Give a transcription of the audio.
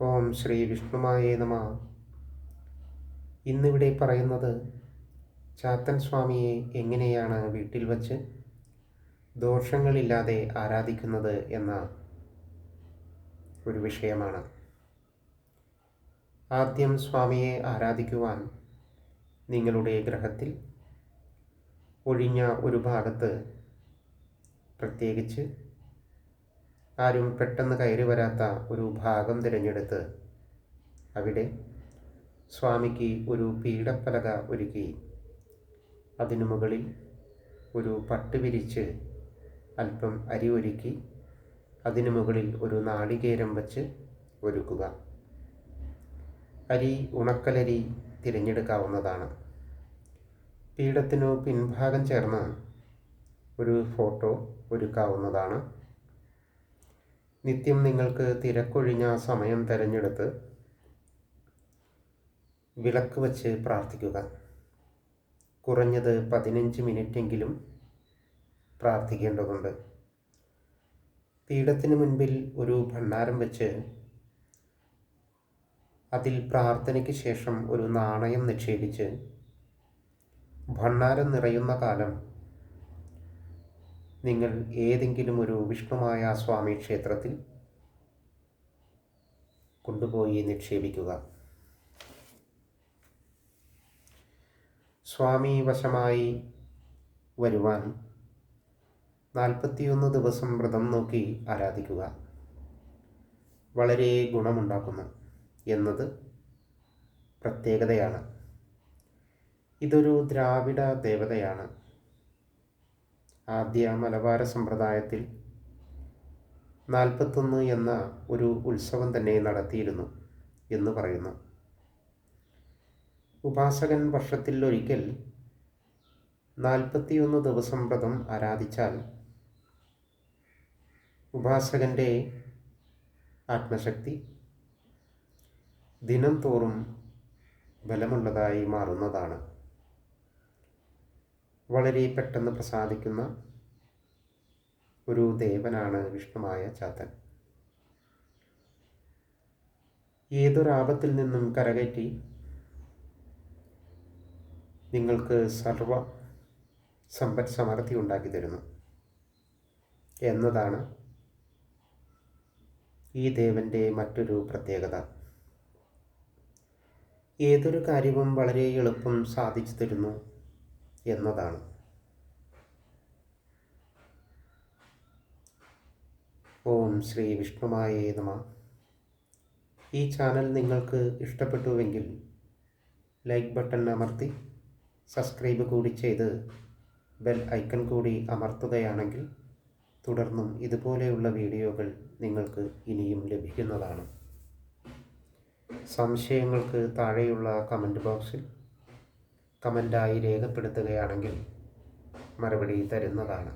ഓം ശ്രീ വിഷ്ണുമായ നമ. ഇന്നിവിടെ പറയുന്നത് ചാത്തൻ സ്വാമിയെ എങ്ങനെയാണ് വീട്ടിൽ വച്ച് ദോഷങ്ങളില്ലാതെ ആരാധിക്കുന്നത് എന്ന ഒരു വിഷയമാണ്. ആദ്യം സ്വാമിയെ ആരാധിക്കുവാൻ നിങ്ങളുടെ ഗ്രഹത്തിൽ ഒഴിഞ്ഞ ഒരു ഭാഗത്ത്, പ്രത്യേകിച്ച് ആരും പെട്ടെന്ന് കയറി വരാത്ത ഒരു ഭാഗം തിരഞ്ഞെടുത്ത് അവിടെ സ്വാമിക്ക് ഒരു പീഠപ്പലക ഒരുക്കി അതിനു മുകളിൽ ഒരു പട്ട് വിരിച്ച് അല്പം അരി ഒരുക്കി അതിനു മുകളിൽ ഒരു നാളികേരം വച്ച് ഒരുക്കുക. അരി ഉണക്കലരി തിരഞ്ഞെടുക്കാവുന്നതാണ്. പീഠത്തിനു പിൻഭാഗം ചേർന്ന് ഒരു ഫോട്ടോ ഒരുക്കാവുന്നതാണ്. നിത്യം നിങ്ങൾക്ക് തിരക്കൊഴിഞ്ഞ സമയം തിരഞ്ഞെടുത്ത് വിളക്ക് വച്ച് പ്രാർത്ഥിക്കുക. കുറഞ്ഞത് 15 മിനിറ്റെങ്കിലും പ്രാർത്ഥിക്കേണ്ടതുണ്ട്. പീഠത്തിന് മുൻപിൽ ഒരു ഭണ്ഡാരം വെച്ച് അതിൽ പ്രാർത്ഥനയ്ക്ക് ശേഷം ഒരു നാണയം നിക്ഷേപിച്ച് ഭണ്ഡാരം നിറയുന്ന കാലം നിങ്ങൾ ഏതെങ്കിലും ഒരു വിഷ്ണുമായ സ്വാമി ക്ഷേത്രത്തിൽ കൊണ്ടുപോയി നിക്ഷേപിക്കുക. സ്വാമി വശമായി വരുവാൻ 41 ദിവസം വ്രതം നോക്കി ആരാധിക്കുക. വളരെ ഗുണമുണ്ടാക്കുന്നു എന്നത് പ്രത്യേകതയാണ്. ഇതൊരു ദ്രാവിഡ ദേവതയാണ്. ആദ്യ മലബാര സമ്പ്രദായത്തിൽ 41 എന്ന ഒരു ഉത്സവം തന്നെ നടത്തിയിരുന്നു എന്ന് പറയുന്നു. ഉപാസകൻ വർഷത്തിൽ ഒരിക്കൽ 41 ദിവസം വ്രതം ആരാധിച്ചാൽ ഉപാസകൻ്റെ ആത്മശക്തി ദിനം തോറും ബലമുള്ളതായി മാറുന്നതാണ്. വളരെ പെട്ടെന്ന് പ്രസാദിക്കുന്ന ഒരു ദേവനാണ് വിഷ്ണുമായ ചാത്തൻ. ഏതൊരാപത്തിൽ നിന്നും കരകയറ്റി നിങ്ങൾക്ക് സർവ സമ്പദ് സമൃദ്ധി ഉണ്ടാക്കി തരുന്നു എന്നതാണ് ഈ ദേവൻ്റെ മറ്റൊരു പ്രത്യേകത. ഏതൊരു കാര്യവും വളരെ എളുപ്പം സാധിച്ചു തരുന്നു എന്നതാണ്. ഓം ശ്രീ വിഷ്ണുമായ നമ. ഈ ചാനൽ നിങ്ങൾക്ക് ഇഷ്ടപ്പെട്ടുവെങ്കിൽ ലൈക്ക് ബട്ടൺ അമർത്തി സബ്സ്ക്രൈബ് കൂടി ചെയ്ത് ബെൽ ഐക്കൺ കൂടി അമർത്തുകയാണെങ്കിൽ തുടർന്നും ഇതുപോലെയുള്ള വീഡിയോകൾ നിങ്ങൾക്ക് ഇനിയും ലഭിക്കുന്നതാണ്. സംശയങ്ങൾക്ക് താഴെയുള്ള കമൻറ്റ് ബോക്സിൽ കമൻ്റായി രേഖപ്പെടുത്തുകയാണെങ്കിൽ മറുപടി തരുന്നതാണ്.